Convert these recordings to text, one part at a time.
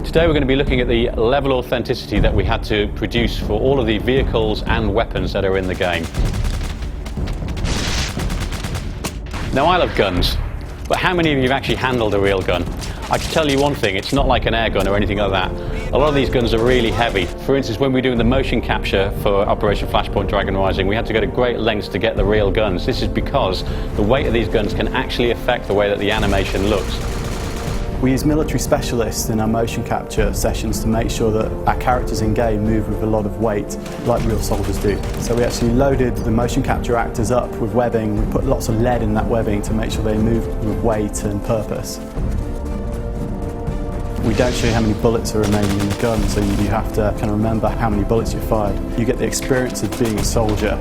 Today we're going to be looking at the level of authenticity that we had to produce for all of the vehicles and weapons that are in the game. Now, I love guns, but how many of you have actually handled a real gun? I can tell you one thing, it's not like an air gun or anything like that. A lot of these guns are really heavy. For instance, when we were doing the motion capture for Operation Flashpoint Dragon Rising, we had to go to great lengths to get the real guns. This is because the weight of these guns can actually affect the way that the animation looks. We use military specialists in our motion capture sessions to make sure that our characters in game move with a lot of weight, like real soldiers do. So we actually loaded the motion capture actors up with webbing. We put lots of lead in that webbing to make sure they move with weight and purpose. We don't show you how many bullets are remaining in the gun, so you have to kind of remember how many bullets you fired. You get the experience of being a soldier.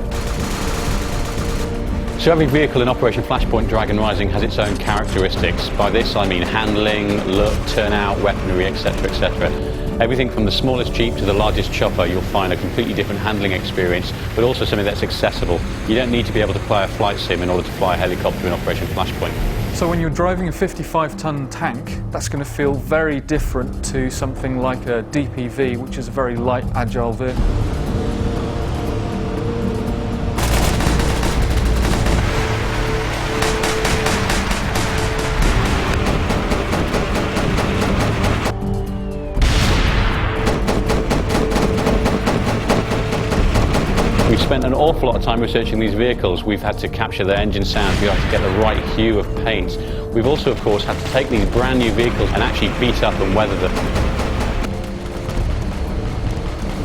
So every vehicle in Operation Flashpoint Dragon Rising has its own characteristics. By this I mean handling, look, turnout, weaponry, etc, etc. Everything from the smallest Jeep to the largest chopper, you'll find a completely different handling experience, but also something that's accessible. You don't need to be able to play a flight sim in order to fly a helicopter in Operation Flashpoint. So when you're driving a 55-ton tank, that's going to feel very different to something like a DPV, which is a very light, agile vehicle. We've spent an awful lot of time researching these vehicles. We've had to capture their engine sounds, we've had to get the right hue of paint. We've also, of course, had to take these brand new vehicles and actually beat up and weather them.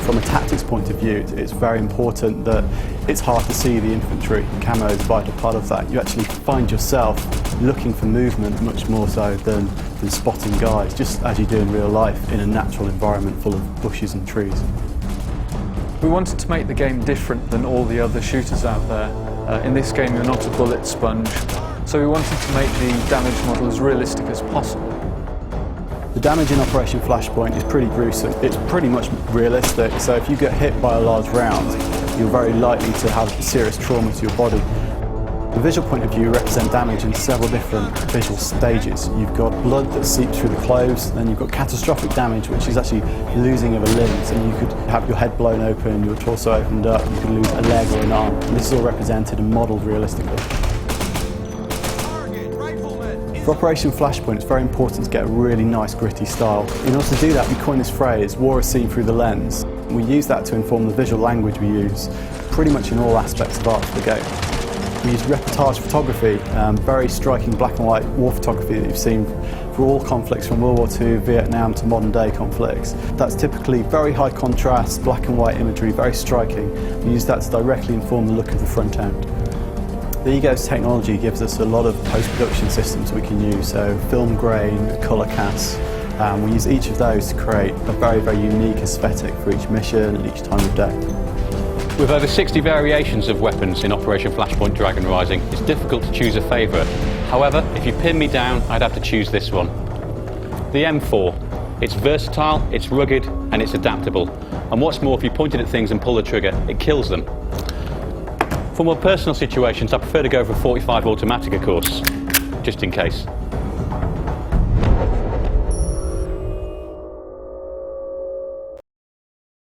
From a tactics point of view, it's very important that it's hard to see the infantry. Camo is a vital part of that. You actually find yourself looking for movement much more so than spotting guys, just as you do in real life in a natural environment full of bushes and trees. We wanted to make the game different than all the other shooters out there. In this game you're not a bullet sponge, so we wanted to make the damage model as realistic as possible. The damage in Operation Flashpoint is pretty gruesome. It's pretty much realistic, so if you get hit by a large round, you're very likely to have serious trauma to your body. The visual point of view represents damage in several different visual stages. You've got blood that seeps through the clothes, then you've got catastrophic damage, which is actually losing of a limb. So you could have your head blown open, your torso opened up, you could lose a leg or an arm. And this is all represented and modelled realistically. For Operation Flashpoint, it's very important to get a really nice gritty style. In order to do that, we coined this phrase, war is seen through the lens. We use that to inform the visual language we use pretty much in all aspects of art for the game. We use reportage photography, very striking black and white war photography that you've seen for all conflicts from World War II, Vietnam to modern day conflicts. That's typically very high contrast, black and white imagery, very striking. We use that to directly inform the look of the front end. The Egos technology gives us a lot of post-production systems we can use, so film grain, colour casts. We use each of those to create a very, very unique aesthetic for each mission and each time of day. With over 60 variations of weapons in Operation Flashpoint Dragon Rising, it's difficult to choose a favourite. However, if you pin me down, I'd have to choose this one. The M4. It's versatile, it's rugged, and it's adaptable. And what's more, if you point it at things and pull the trigger, it kills them. For more personal situations, I prefer to go for a .45 automatic, of course, just in case.